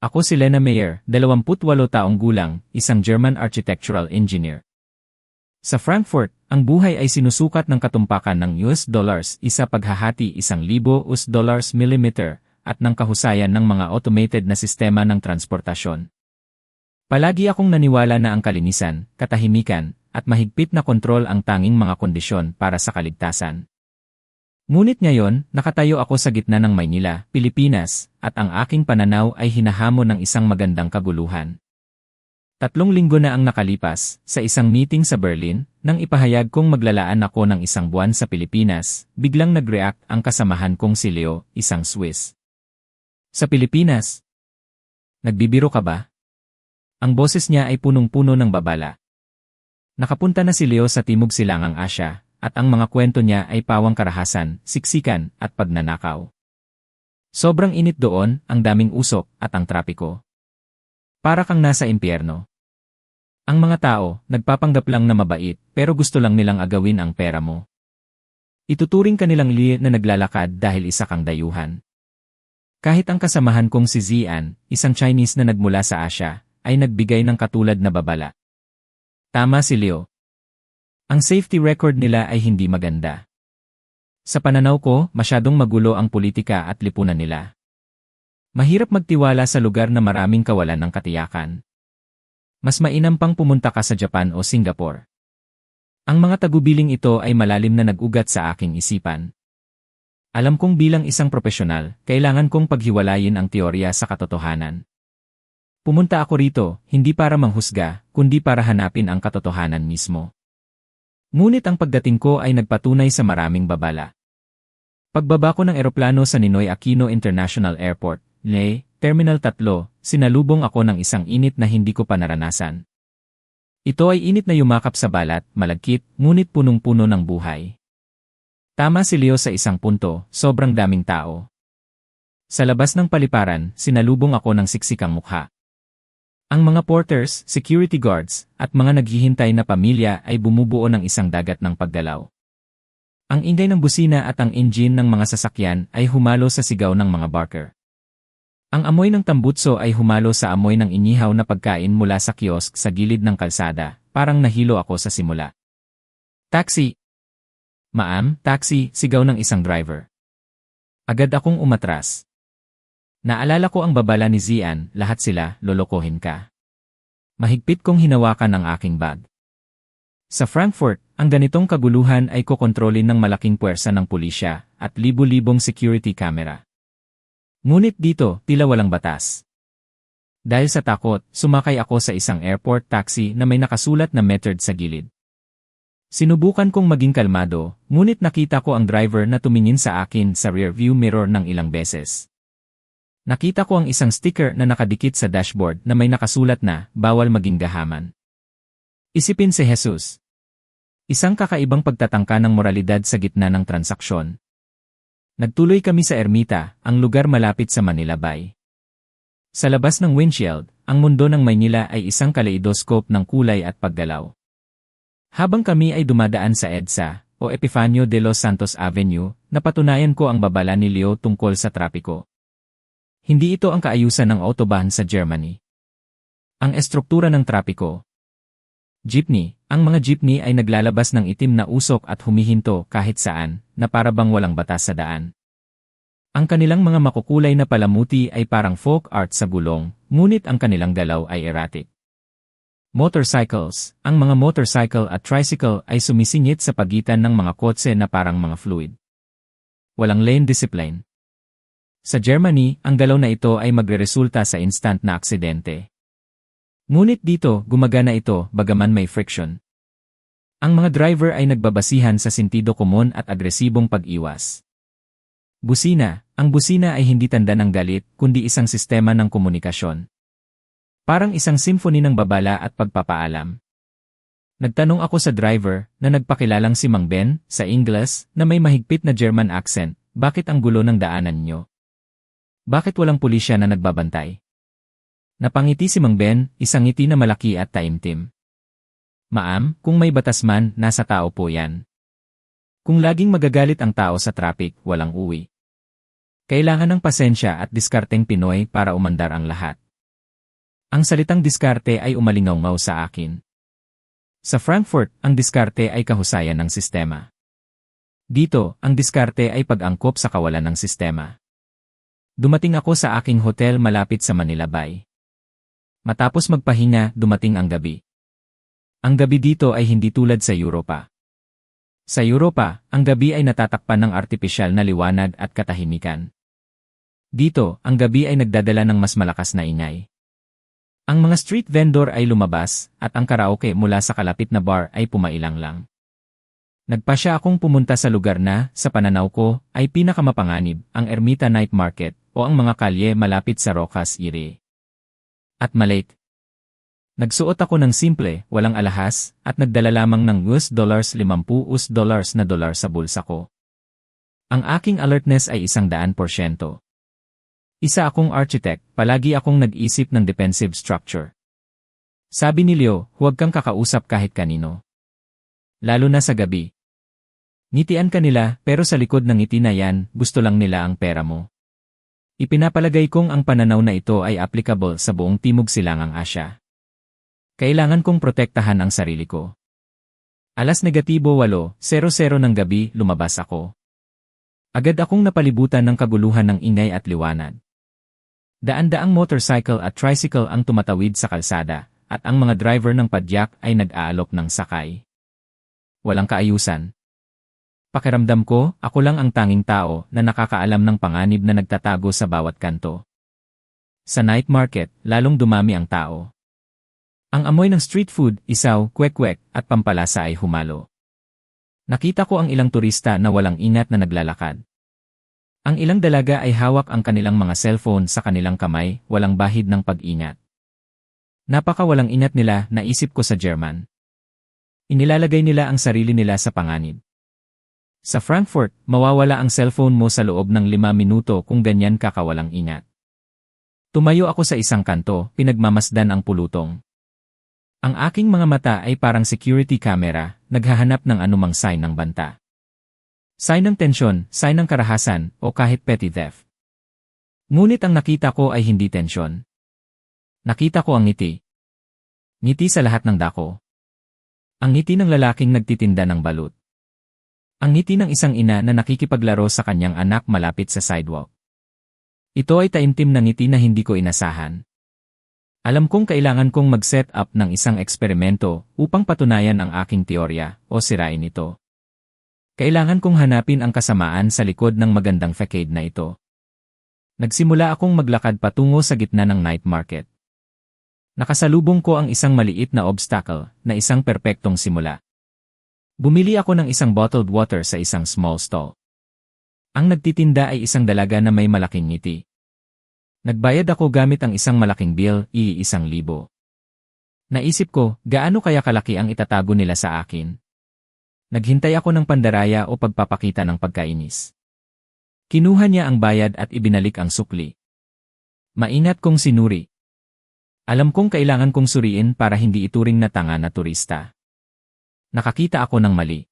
Ako si Lena Meyer, 28 taong gulang, isang German architectural engineer. Sa Frankfurt, ang buhay ay sinusukat ng katumpakan ng US dollars, isa paghahati 1,000 US dollars millimeter, at ng kahusayan ng mga automated na sistema ng transportasyon. Palagi akong naniwala na ang kalinisan, katahimikan, at mahigpit na kontrol ang tanging mga kondisyon para sa kaligtasan. Ngunit ngayon, nakatayo ako sa gitna ng Maynila, Pilipinas, at ang aking pananaw ay hinahamon ng isang magandang kaguluhan. 3 linggo na ang nakalipas, sa isang meeting sa Berlin, nang ipahayag kong maglalaan ako ng 1 buwan sa Pilipinas, biglang nag-react ang kasamahan kong si Leo, isang Swiss. Sa Pilipinas? Nagbibiro ka ba? Ang boses niya ay punong-puno ng babala. Nakapunta na si Leo sa Timog Silangang Asya, at ang mga kwento niya ay pawang karahasan, siksikan, at pagnanakaw. Sobrang init doon, ang daming usok, at ang trapiko. Para kang nasa impyerno. Ang mga tao, nagpapanggap lang na mabait, pero gusto lang nilang agawin ang pera mo. Ituturing ka nilang li na naglalakad dahil isa kang dayuhan. Kahit ang kasamahan kong si Zian, isang Chinese na nagmula sa Asya, ay nagbigay ng katulad na babala. Tama si Leo. Ang safety record nila ay hindi maganda. Sa pananaw ko, masyadong magulo ang politika at lipunan nila. Mahirap magtiwala sa lugar na maraming kawalan ng katiyakan. Mas mainam pang pumunta ka sa Japan o Singapore. Ang mga tagubiling ito ay malalim na nag-ugat sa aking isipan. Alam kong bilang isang profesional, kailangan kong paghiwalayin ang teorya sa katotohanan. Pumunta ako rito, hindi para manghusga, kundi para hanapin ang katotohanan mismo. Ngunit ang pagdating ko ay nagpatunay sa maraming babala. Pagbaba ko ng eroplano sa Ninoy Aquino International Airport, NE, Terminal 3, sinalubong ako ng isang init na hindi ko pa naranasan. Ito ay init na yumakap sa balat, malagkit, ngunit punong-puno ng buhay. Tama si Leo sa isang punto, sobrang daming tao. Sa labas ng paliparan, sinalubong ako ng siksikang mukha. Ang mga porters, security guards, at mga naghihintay na pamilya ay bumubuo ng isang dagat ng paggalaw. Ang ingay ng busina at ang engine ng mga sasakyan ay humalo sa sigaw ng mga barker. Ang amoy ng tambutso ay humalo sa amoy ng inihaw na pagkain mula sa kiosk sa gilid ng kalsada, parang nahilo ako sa simula. Taxi! Ma'am, taxi, sigaw ng isang driver. Agad akong umatras. Naalala ko ang babala ni Zian, lahat sila, lolokohin ka. Mahigpit kong hinawakan ang aking bag. Sa Frankfurt, ang ganitong kaguluhan ay kokontrolin ng malaking puwersa ng pulisya at libu-libong security camera. Ngunit dito, tila walang batas. Dahil sa takot, sumakay ako sa isang airport taxi na may nakasulat na metered sa gilid. Sinubukan kong maging kalmado, ngunit nakita ko ang driver na tumingin sa akin sa rearview mirror ng ilang beses. Nakita ko ang isang sticker na nakadikit sa dashboard na may nakasulat na, bawal maging gahaman. Isipin si Jesus. Isang kakaibang pagtatangka ng moralidad sa gitna ng transaksyon. Nagtuloy kami sa Ermita, ang lugar malapit sa Manila Bay. Sa labas ng windshield, ang mundo ng Maynila ay isang kaleidoscope ng kulay at paggalaw. Habang kami ay dumadaan sa EDSA, o Epifanio de los Santos Avenue, napatunayan ko ang babala ni Leo tungkol sa trapiko. Hindi ito ang kaayusan ng autobahn sa Germany. Ang estruktura ng trapiko. Jeepney, ang mga jeepney ay naglalabas ng itim na usok at humihinto kahit saan, na para bang walang batas sa daan. Ang kanilang mga makukulay na palamuti ay parang folk art sa gulong, ngunit ang kanilang galaw ay erratic. Motorcycles, ang mga motorcycle at tricycle ay sumisingit sa pagitan ng mga kotse na parang mga fluid. Walang lane discipline. Sa Germany, ang galaw na ito ay magreresulta sa instant na aksidente. Ngunit dito, gumagana ito, bagaman may friction. Ang mga driver ay nagbabasihan sa sentido komon at agresibong pag-iwas. Busina, ang busina ay hindi tanda ng galit, kundi isang sistema ng komunikasyon. Parang isang symphony ng babala at pagpapaalam. Nagtanong ako sa driver, na nagpakilalang si Mang Ben, sa Ingles, na may mahigpit na German accent, bakit ang gulo ng daanan nyo? Bakit walang pulisya na nagbabantay? Napangiti si Mang Ben, isang ngiti na malaki at taimtim. Ma'am, kung may batas man, nasa tao po yan. Kung laging magagalit ang tao sa traffic, walang uwi. Kailangan ng pasensya at diskarteng Pinoy para umandar ang lahat. Ang salitang diskarte ay umalingaw-ngaw sa akin. Sa Frankfurt, ang diskarte ay kahusayan ng sistema. Dito, ang diskarte ay pag-angkop sa kawalan ng sistema. Dumating ako sa aking hotel malapit sa Manila Bay. Matapos magpahinga, dumating ang gabi. Ang gabi dito ay hindi tulad sa Europa. Sa Europa, ang gabi ay natatakpan ng artipisyal na liwanag at katahimikan. Dito, ang gabi ay nagdadala ng mas malakas na ingay. Ang mga street vendor ay lumabas, at ang karaoke mula sa kalapit na bar ay pumailang lang. Nagpasya akong pumunta sa lugar na, sa pananaw ko, ay pinakamapanganib, ang Ermita Night Market, o ang mga kalye malapit sa Rocas Ire. At malate. Nagsuot ako ng simple, walang alahas, at nagdala lamang ng $50 na dolar sa bulsa ko. Ang aking alertness ay 100%. Isa akong architect, palagi akong nag-isip ng defensive structure. Sabi ni Leo, huwag kang kakausap kahit kanino. Lalo na sa gabi. Ngitian ka nila, pero sa likod ng ngiti na yan, gusto lang nila ang pera mo. Ipinapalagay kong ang pananaw na ito ay applicable sa buong Timog Silangang Asya. Kailangan kong protektahan ang sarili ko. Alas negatibo 8:00 ng gabi, lumabas ako. Agad akong napalibutan ng kaguluhan ng ingay at liwanag. Daan-daang motorcycle at tricycle ang tumatawid sa kalsada, at ang mga driver ng padyak ay nag-aalok ng sakay. Walang kaayusan. Pakiramdam ko, ako lang ang tanging tao na nakakaalam ng panganib na nagtatago sa bawat kanto. Sa night market, lalong dumami ang tao. Ang amoy ng street food, isaw, kwek-kwek, at pampalasa ay humalo. Nakita ko ang ilang turista na walang ingat na naglalakad. Ang ilang dalaga ay hawak ang kanilang mga cellphone sa kanilang kamay, walang bahid ng pag-ingat. Napakawalang ingat nila, naisip ko sa German. Inilalagay nila ang sarili nila sa panganib. Sa Frankfurt, mawawala ang cellphone mo sa loob ng 5 minuto kung ganyan ka kawalang ingat. Tumayo ako sa isang kanto, pinagmamasdan ang pulutong. Ang aking mga mata ay parang security camera, naghahanap ng anumang sign ng banta. Sign ng tensyon, sign ng karahasan, o kahit petty theft. Ngunit ang nakita ko ay hindi tensyon. Nakita ko ang ngiti. Ngiti sa lahat ng dako. Ang ngiti ng lalaking nagtitinda ng balut. Ang ngiti ng isang ina na nakikipaglaro sa kanyang anak malapit sa sidewalk. Ito ay taimtim na ngiti na hindi ko inasahan. Alam kong kailangan kong mag-set up ng isang eksperimento upang patunayan ang aking teorya o sirain ito. Kailangan kong hanapin ang kasamaan sa likod ng magandang facade na ito. Nagsimula akong maglakad patungo sa gitna ng night market. Nakasalubong ko ang isang maliit na obstacle na isang perpektong simula. Bumili ako ng isang bottled water sa isang small stall. Ang nagtitinda ay isang dalaga na may malaking ngiti. Nagbayad ako gamit ang isang malaking bill, $1,000. Naisip ko, gaano kaya kalaki ang itatago nila sa akin? Naghintay ako ng pandaraya o pagpapakita ng pagkainis. Kinuha niya ang bayad at ibinalik ang sukli. Maingat kong sinuri. Alam kong kailangan kong suriin para hindi ituring na tanga na turista. Nakakita ako ng mali.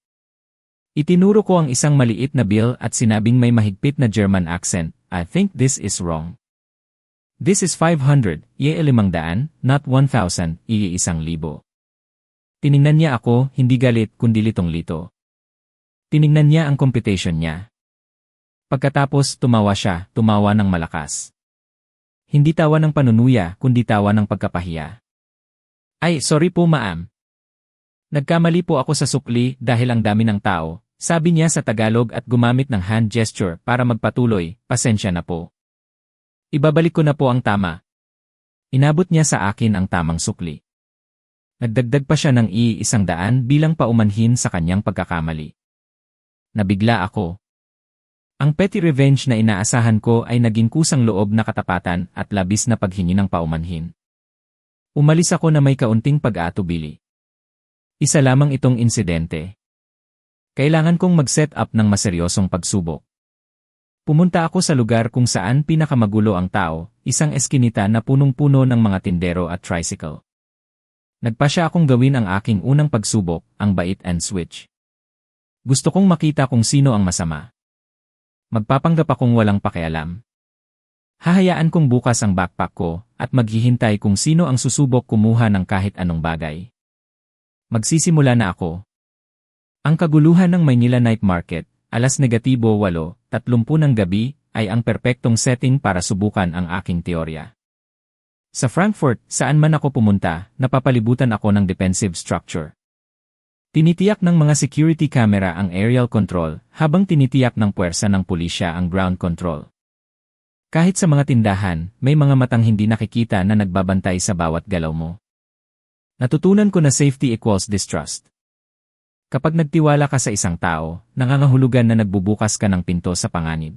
Itinuro ko ang isang maliit na bill at sinabing may mahigpit na German accent, I think this is wrong. This is 500, $500, not 1,000, $1,000. Tiningnan niya ako, hindi galit kundi litong-lito. Tiningnan niya ang computation niya. Pagkatapos tumawa siya, tumawa ng malakas. Hindi tawa ng panunuya kundi tawa ng pagkapahiya. Ay, sorry po ma'am. Nagkamali po ako sa sukli dahil ang dami ng tao, sabi niya sa Tagalog at gumamit ng hand gesture para magpatuloy, pasensya na po. Ibabalik ko na po ang tama. Inabot niya sa akin ang tamang sukli. Nagdagdag pa siya ng $100 bilang paumanhin sa kanyang pagkakamali. Nabigla ako. Ang petty revenge na inaasahan ko ay naging kusang loob na katapatan at labis na paghingi ng paumanhin. Umalis ako na may kaunting pag-aatubili. Isa lamang itong insidente. Kailangan kong mag-set up ng maseryosong pagsubok. Pumunta ako sa lugar kung saan pinakamagulo ang tao, isang eskinita na punong-puno ng mga tindero at tricycle. Nagpasya akong gawin ang aking unang pagsubok, ang bait and switch. Gusto kong makita kung sino ang masama. Magpapanggap akong walang pakialam. Hahayaan kong bukas ang backpack ko at maghihintay kung sino ang susubok kumuha ng kahit anong bagay. Magsisimula na ako. Ang kaguluhan ng Maynila Night Market, 8:30 ng gabi, ay ang perpektong setting para subukan ang aking teorya. Sa Frankfurt, saan man ako pumunta, napapalibutan ako ng defensive structure. Tinitiyak ng mga security camera ang aerial control, habang tinitiyak ng puwersa ng pulisya ang ground control. Kahit sa mga tindahan, may mga matang hindi nakikita na nagbabantay sa bawat galaw mo. Natutunan ko na safety equals distrust. Kapag nagtiwala ka sa isang tao, nangangahulugan na nagbubukas ka ng pinto sa panganib.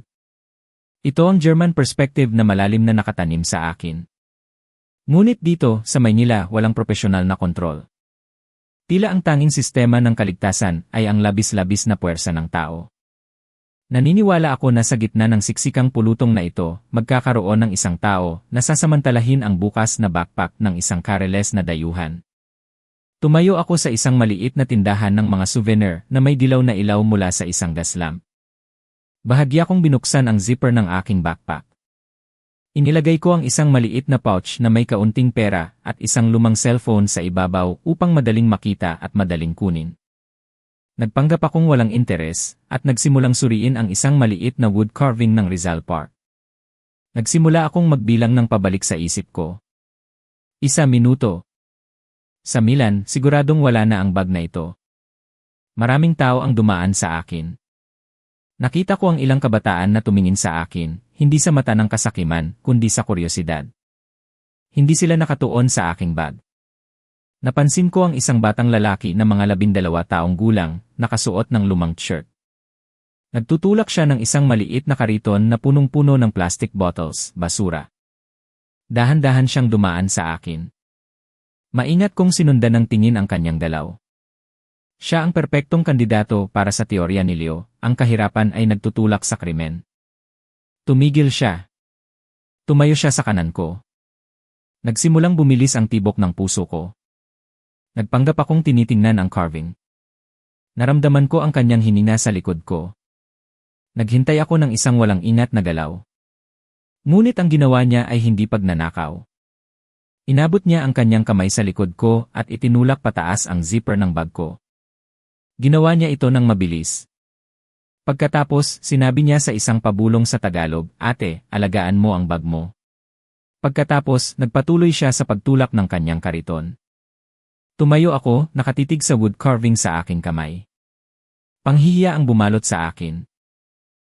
Ito ang German perspective na malalim na nakatanim sa akin. Ngunit dito, sa Maynila, walang profesional na kontrol. Tila ang tanging sistema ng kaligtasan ay ang labis-labis na puwersa ng tao. Naniniwala ako na sa gitna ng siksikang pulutong na ito, magkakaroon ng isang tao na sasamantalahin ang bukas na backpack ng isang kareles na dayuhan. Tumayo ako sa isang maliit na tindahan ng mga souvenir na may dilaw na ilaw mula sa isang gas lamp. Bahagya kong binuksan ang zipper ng aking backpack. Inilagay ko ang isang maliit na pouch na may kaunting pera at isang lumang cellphone sa ibabaw upang madaling makita at madaling kunin. Nagpanggap akong walang interes at nagsimulang suriin ang isang maliit na wood carving ng Rizal Park. Nagsimula akong magbilang ng pabalik sa isip ko. 1 minuto. Sa Milan, siguradong wala na ang bag na ito. Maraming tao ang dumaan sa akin. Nakita ko ang ilang kabataan na tumingin sa akin, hindi sa mata ng kasakiman, kundi sa kuryosidad. Hindi sila nakatuon sa aking bag. Napansin ko ang isang batang lalaki na mga 12 taong gulang, nakasuot ng lumang shirt. Nagtutulak siya ng isang maliit na kariton na punong-puno ng plastic bottles, basura. Dahan-dahan siyang dumaan sa akin. Maingat kong sinundan ng tingin ang kanyang galaw. Siya ang perpektong kandidato para sa teorya ni Leo, ang kahirapan ay nagtutulak sa krimen. Tumigil siya. Tumayo siya sa kanan ko. Nagsimulang bumilis ang tibok ng puso ko. Nagpanggap akong tinitingnan ang carving. Naramdaman ko ang kanyang hininga sa likod ko. Naghintay ako ng isang walang ingat na galaw. Ngunit ang ginawa niya ay hindi pagnanakaw. Inabot niya ang kanyang kamay sa likod ko at itinulak pataas ang zipper ng bag ko. Ginawa niya ito ng mabilis. Pagkatapos, sinabi niya sa isang pabulong sa Tagalog, "Ate, alagaan mo ang bag mo." Pagkatapos, nagpatuloy siya sa pagtulak ng kanyang kariton. Tumayo ako, nakatitig sa wood carving sa aking kamay. Panghihiya ang bumalot sa akin.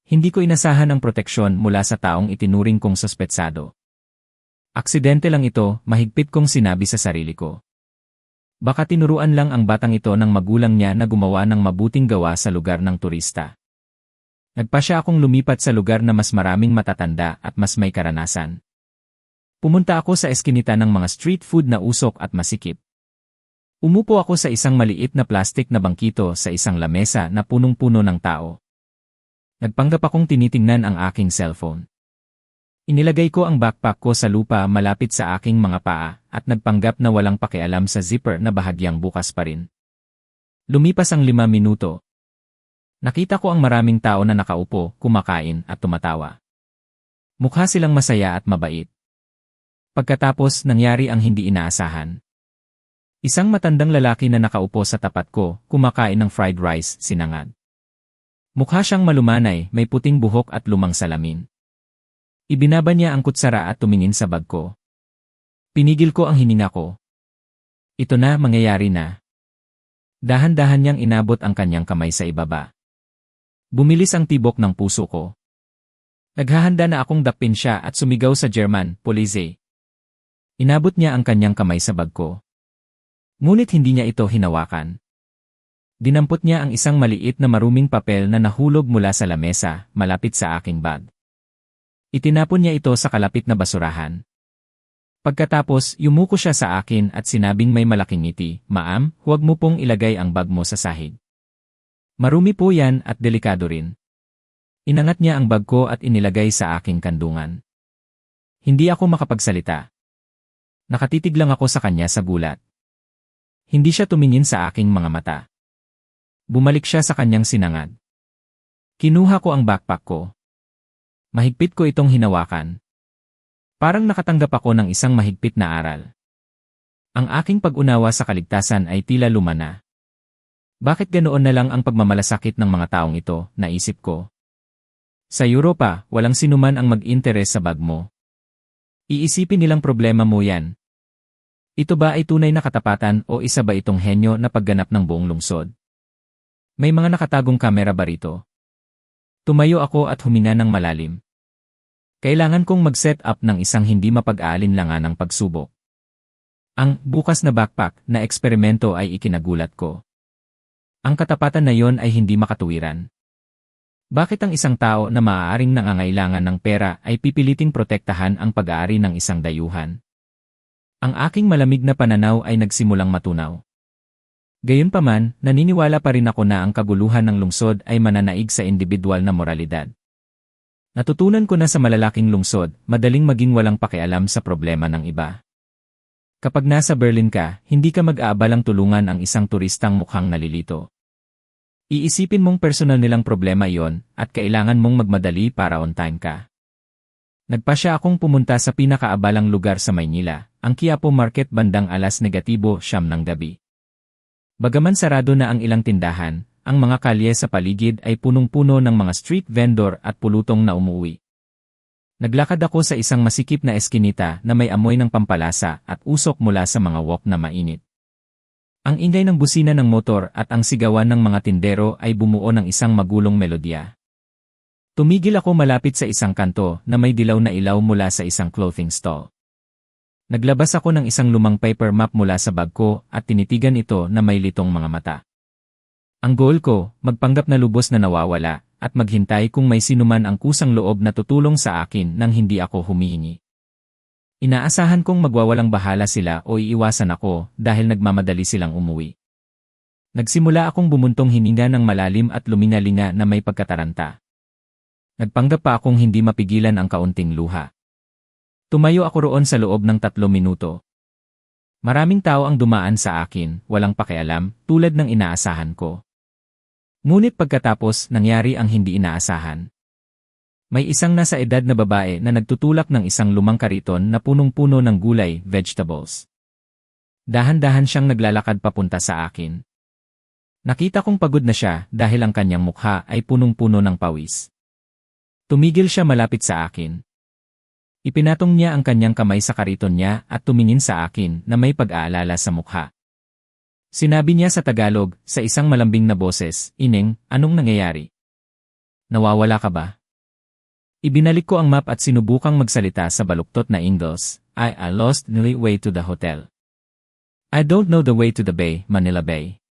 Hindi ko inasahan ang proteksyon mula sa taong itinuring kong suspetsado. Aksidente lang ito, mahigpit kong sinabi sa sarili ko. Baka tinuruan lang ang batang ito ng magulang niya na gumawa ng mabuting gawa sa lugar ng turista. Nagpasya akong lumipat sa lugar na mas maraming matatanda at mas may karanasan. Pumunta ako sa eskinita ng mga street food na usok at masikip. Umupo ako sa isang maliit na plastik na bangkito sa isang lamesa na punong-puno ng tao. Nagpanggap akong tinitingnan ang aking cellphone. Inilagay ko ang backpack ko sa lupa malapit sa aking mga paa at nagpanggap na walang pakialam sa zipper na bahagyang bukas pa rin. Lumipas ang 5 minuto. Nakita ko ang maraming tao na nakaupo, kumakain at tumatawa. Mukha silang masaya at mabait. Pagkatapos nangyari ang hindi inaasahan. Isang matandang lalaki na nakaupo sa tapat ko, kumakain ng fried rice, sinangag. Mukha siyang malumanay, may puting buhok at lumang salamin. Ibinaba niya ang kutsara at tumingin sa bag ko. Pinigil ko ang hininga ko. Ito na, mangyayari na. Dahan-dahan niyang inabot ang kanyang kamay sa ibaba. Bumilis ang tibok ng puso ko. Naghahanda na akong dakpin siya at sumigaw sa German, "Police!" Inabot niya ang kanyang kamay sa bag ko. Ngunit hindi niya ito hinawakan. Dinampot niya ang isang maliit na maruming papel na nahulog mula sa lamesa, malapit sa aking bag. Itinapon niya ito sa kalapit na basurahan. Pagkatapos, yumuko siya sa akin at sinabing may malaking ngiti, "Ma'am, huwag mo pong ilagay ang bag mo sa sahig. Marumi po yan at delikado rin." Inangat niya ang bag ko at inilagay sa aking kandungan. Hindi ako makapagsalita. Nakatitig lang ako sa kanya sa gulat. Hindi siya tumingin sa aking mga mata. Bumalik siya sa kanyang sinangad. Kinuha ko ang backpack ko. Mahigpit ko itong hinawakan. Parang nakatanggap ako ng isang mahigpit na aral. Ang aking pag-unawa sa kaligtasan ay tila lumana. Bakit ganoon na lang ang pagmamalasakit ng mga taong ito, naisip ko. Sa Europa, walang sinuman ang mag-interes sa bag mo. Iisipin nilang problema mo yan. Ito ba ay tunay na katapatan o isa ba itong henyo na pagganap ng buong lungsod? May mga nakatagong kamera ba rito? Tumayo ako at huminga ng malalim. Kailangan kong mag-set up ng isang hindi mapag-aalinlangan ng pagsubok. Ang bukas na backpack na eksperimento ay ikinagulat ko. Ang katapatan na yon ay hindi makatuwiran. Bakit ang isang tao na maaaring nangangailangan ng pera ay pipiliting protektahan ang pag-aari ng isang dayuhan? Ang aking malamig na pananaw ay nagsimulang matunaw. Gayunpaman, naniniwala pa rin ako na ang kaguluhan ng lungsod ay mananaig sa individual na moralidad. Natutunan ko na sa malalaking lungsod, madaling maging walang pakialam sa problema ng iba. Kapag nasa Berlin ka, hindi ka mag-aabalang tulungan ang isang turistang mukhang nalilito. Iisipin mong personal nilang problema iyon at kailangan mong magmadali para on time ka. Nagpasya akong pumunta sa pinakaabalang lugar sa Maynila, ang Quiapo Market bandang 9:00 ng gabi. Bagaman sarado na ang ilang tindahan, ang mga kalye sa paligid ay punong-puno ng mga street vendor at pulutong na umuwi. Naglakad ako sa isang masikip na eskinita na may amoy ng pampalasa at usok mula sa mga wok na mainit. Ang ingay ng busina ng motor at ang sigawan ng mga tindero ay bumuo ng isang magulong melodya. Tumigil ako malapit sa isang kanto na may dilaw na ilaw mula sa isang clothing stall. Naglabas ako ng isang lumang paper map mula sa bag ko at tinitigan ito na may litong mga mata. Ang goal ko, magpanggap na lubos na nawawala at maghintay kung may sinuman ang kusang loob na tutulong sa akin nang hindi ako humihingi. Inaasahan kong magwawalang bahala sila o iiwasan ako dahil nagmamadali silang umuwi. Nagsimula akong bumuntong hininga ng malalim at lumingalinga na may pagkataranta. Nagpanggap pa akong hindi mapigilan ang kaunting luha. Tumayo ako roon sa loob ng 3 minuto. Maraming tao ang dumaan sa akin, walang pakialam, tulad ng inaasahan ko. Ngunit pagkatapos, nangyari ang hindi inaasahan. May isang nasa edad na babae na nagtutulak ng isang lumang kariton na punong-puno ng gulay, vegetables. Dahan-dahan siyang naglalakad papunta sa akin. Nakita kong pagod na siya dahil ang kanyang mukha ay punong-puno ng pawis. Tumigil siya malapit sa akin. Ipinatong niya ang kanyang kamay sa kariton niya at tumingin sa akin na may pag-aalala sa mukha. Sinabi niya sa Tagalog, sa isang malambing na boses, "Ineng, anong nangyayari? Nawawala ka ba?" Ibinalik ko ang map at sinubukang magsalita sa baluktot na English. I lost the way to the hotel. I don't know the way to the bay, Manila Bay.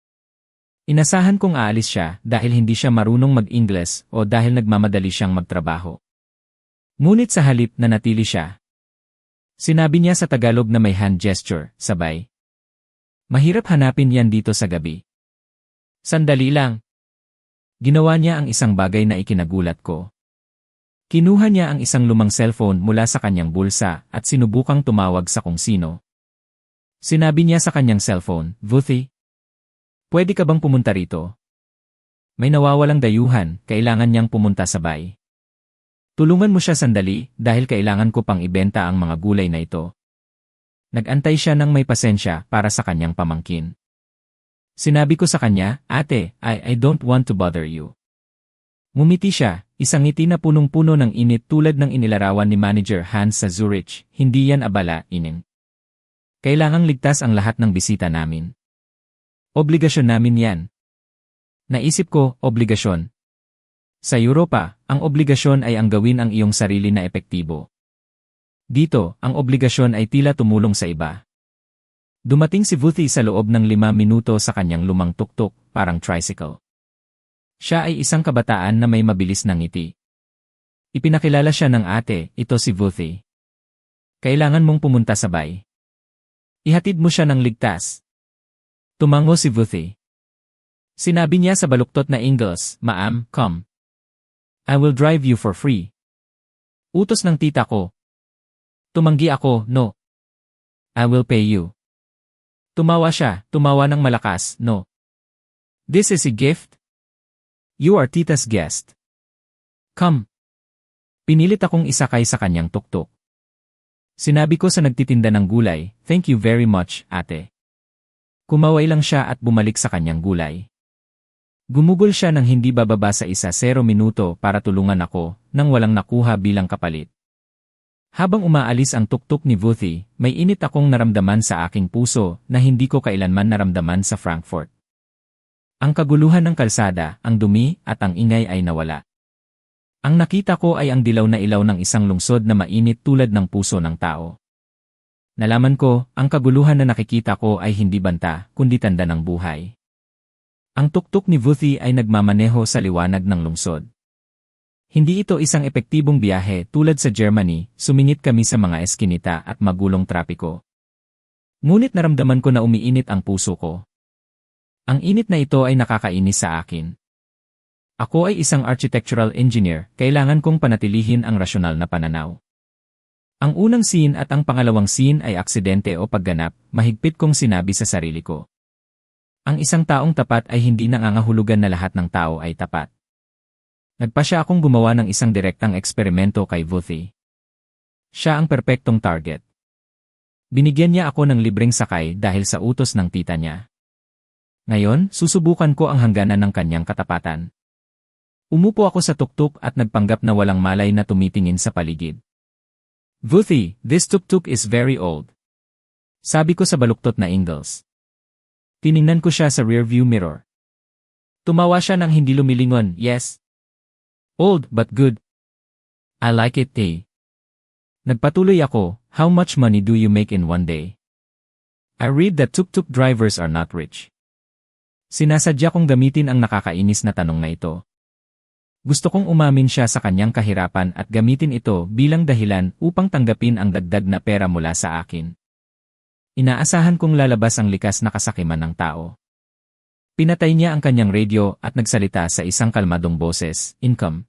Inasahan kong aalis siya dahil hindi siya marunong mag-Ingles o dahil nagmamadali siyang magtrabaho. Ngunit sa halip na natili siya. Sinabi niya sa Tagalog na may hand gesture, sabay. Mahirap hanapin yan dito sa gabi. Sandali lang. Ginawa niya ang isang bagay na ikinagulat ko. Kinuha niya ang isang lumang cellphone mula sa kanyang bulsa at sinubukang tumawag sa kung sino. Sinabi niya sa kanyang cellphone, "Vuthi, pwede ka bang pumunta rito? May nawawalang dayuhan, kailangan niyang pumunta sabay. Tulungan mo siya sandali dahil kailangan ko pang ibenta ang mga gulay na ito." Nagantay siya ng may pasensya para sa kanyang pamangkin. Sinabi ko sa kanya, "Ate, I don't want to bother you." Ngumiti siya, isang ngiti na punong-puno ng init tulad ng inilarawan ni Manager Hans sa Zurich. "Hindi yan abala, Ineng. Kailangang ligtas ang lahat ng bisita namin. Obligasyon namin yan." Naisip ko, obligasyon. Sa Europa, ang obligasyon ay ang gawin ang iyong sarili na epektibo. Dito, ang obligasyon ay tila tumulong sa iba. Dumating si Vuthi sa loob ng 5 minuto sa kanyang lumang tuktok, parang tricycle. Siya ay isang kabataan na may mabilis na ngiti. Ipinakilala siya ng ate, "Ito si Vuthi. Kailangan mong pumunta sabay. Ihatid mo siya ng ligtas." Tumango si Vuthi. Sinabi niya sa baluktot na English, "Ma'am, come. I will drive you for free." Utos ng tita ko. Tumanggi ako, "No. I will pay you." Tumawa siya, tumawa ng malakas, "No. This is a gift. You are tita's guest. Come." Pinilit akong isakay sa kanyang tuktok. Sinabi ko sa nagtitinda ng gulay, "Thank you very much, ate." Kumaway lang siya at bumalik sa kanyang gulay. Gumugol siya ng hindi bababa sa 1-0 minuto para tulungan ako, nang walang nakuha bilang kapalit. Habang umaalis ang tuktok ni Vuthi, may init akong naramdaman sa aking puso na hindi ko kailanman naramdaman sa Frankfurt. Ang kaguluhan ng kalsada, ang dumi, at ang ingay ay nawala. Ang nakita ko ay ang dilaw na ilaw ng isang lungsod na mainit tulad ng puso ng tao. Nalaman ko, ang kaguluhan na nakikita ko ay hindi banta, kundi tanda ng buhay. Ang tuktok ni Vuthi ay nagmamaneho sa liwanag ng lungsod. Hindi ito isang epektibong biyahe tulad sa Germany, sumingit kami sa mga eskinita at magulong trapiko. Ngunit naramdaman ko na umiinit ang puso ko. Ang init na ito ay nakakainis sa akin. Ako ay isang architectural engineer, kailangan kong panatilihin ang rasyonal na pananaw. Ang unang scene at ang pangalawang scene ay aksidente o pagganap, mahigpit kong sinabi sa sarili ko. Ang isang taong tapat ay hindi nangangahulugan na lahat ng tao ay tapat. Nagpasya akong gumawa ng isang direktang eksperimento kay Vuthi. Siya ang perpektong target. Binigyan niya ako ng libreng sakay dahil sa utos ng tita niya. Ngayon, susubukan ko ang hangganan ng kanyang katapatan. Umupo ako sa tuktok at nagpanggap na walang malay na tumitingin sa paligid. "Vuthi, this tuk-tuk is very old." Sabi ko sa baluktot na Ingles. Tiningnan ko siya sa rearview mirror. Tumawa siya nang hindi lumilingon, "Yes. Old but good. I like it, eh." Nagpatuloy ako, "How much money do you make in one day?" I read that tuk-tuk drivers are not rich. Sinasadya kong gamitin ang nakakainis na tanong na ito. Gusto kong umamin siya sa kanyang kahirapan at gamitin ito bilang dahilan upang tanggapin ang dagdag na pera mula sa akin. Inaasahan kong lalabas ang likas na kasakiman ng tao. Pinatay niya ang kanyang radio at nagsalita sa isang kalmadong boses, "Income.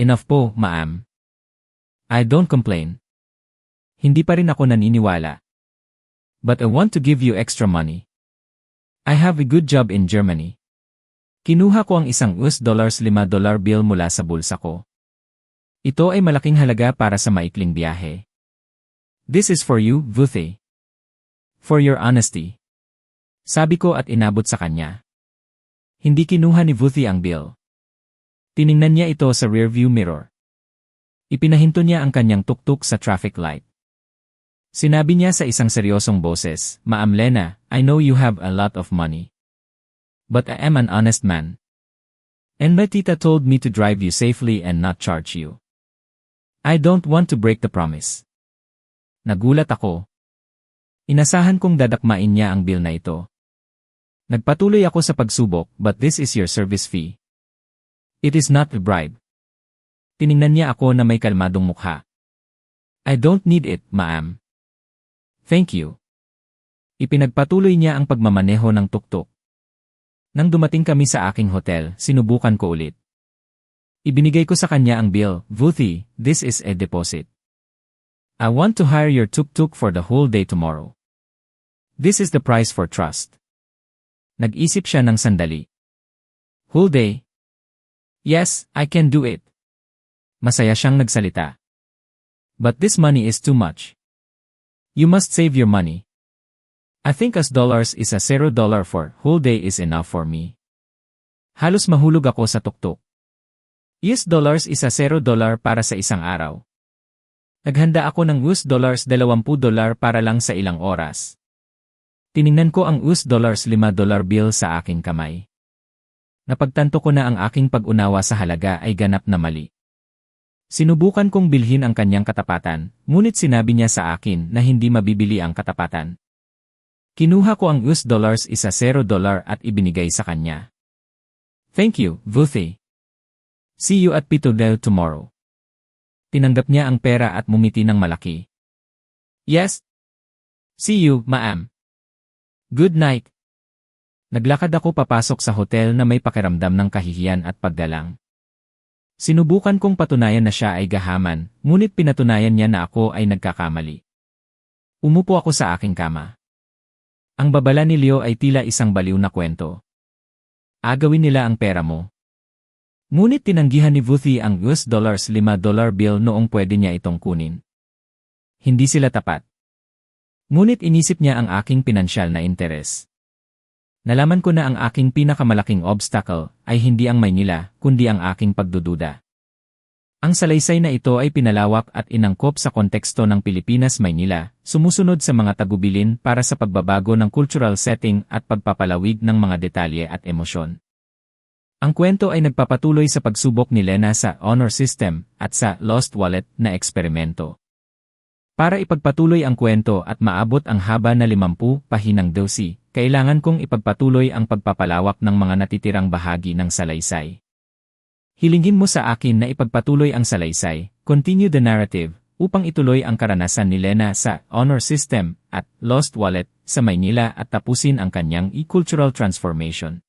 Enough po, ma'am. I don't complain." Hindi pa rin ako naniniwala. "But I want to give you extra money. I have a good job in Germany." Kinuha ko ang isang $5 bill mula sa bulsa ko. Ito ay malaking halaga para sa maikling biyahe. "This is for you, Vuthi. For your honesty." Sabi ko at inabot sa kanya. Hindi kinuha ni Vuthi ang bill. Tiningnan niya ito sa rearview mirror. Ipinahinto niya ang kanyang tuktok sa traffic light. Sinabi niya sa isang seryosong boses, "Ma'am Lena, I know you have a lot of money. But I am an honest man. And my tita told me to drive you safely and not charge you. I don't want to break the promise." Nagulat ako. Inasahan kong dadakmain niya ang bill na ito. Nagpatuloy ako sa pagsubok, "But this is your service fee. It is not a bribe." Tiningnan niya ako na may kalmadong mukha. "I don't need it, ma'am. Thank you." Ipinagpatuloy niya ang pagmamaneho ng tuktok. Nang dumating kami sa aking hotel, sinubukan ko ulit. Ibinigay ko sa kanya ang bill, "Vuthi, this is a deposit. I want to hire your tuk-tuk for the whole day tomorrow. This is the price for trust." Nag-isip siya ng sandali. "Whole day? Yes, I can do it." Masaya siyang nagsalita. "But this money is too much. You must save your money. I think $1 is a $0 for whole day is enough for me." Halos mahulog ako sa tuktok. $20 is a $0 para sa isang araw. Naghanda ako ng $20 para lang sa ilang oras. Tiningnan ko ang $5 bill sa aking kamay. Napagtanto ko na ang aking pag-unawa sa halaga ay ganap na mali. Sinubukan kong bilhin ang kanyang katapatan, ngunit sinabi niya sa akin na hindi mabibili ang katapatan. Kinuha ko ang $1 isa $0 at ibinigay sa kanya. "Thank you, Vuthi. See you at Pitodel tomorrow." Tinanggap niya ang pera at mumiti ng malaki. "Yes. See you, ma'am. Good night." Naglakad ako papasok sa hotel na may pakiramdam ng kahihiyan at pagdalang. Sinubukan kong patunayan na siya ay gahaman, ngunit pinatunayan niya na ako ay nagkakamali. Umupo ako sa aking kama. Ang babala ni Leo ay tila isang baliw na kwento. Agawin nila ang pera mo. Ngunit tinanggihan ni Vuthi ang $5 bill noong pwede niya itong kunin. hindi sila tapat. Ngunit inisip niya ang aking pinansyal na interes. Nalaman ko na ang aking pinakamalaking obstacle ay hindi ang Maynila, kundi ang aking pagdududa. Ang salaysay na ito ay pinalawak at inangkop sa konteksto ng Pilipinas-Maynila, sumusunod sa mga tagubilin para sa pagbabago ng cultural setting at pagpapalawig ng mga detalye at emosyon. Ang kwento ay nagpapatuloy sa pagsubok ni Lena sa honor system at sa lost wallet na eksperimento. Para ipagpatuloy ang kwento at maabot ang haba na 50 pahinang dosi, kailangan kong ipagpatuloy ang pagpapalawak ng mga natitirang bahagi ng salaysay. Hilingin mo sa akin na ipagpatuloy ang salaysay, continue the narrative, upang ituloy ang karanasan ni Lena sa honor system at lost wallet sa Maynila at tapusin ang kanyang e-cultural transformation.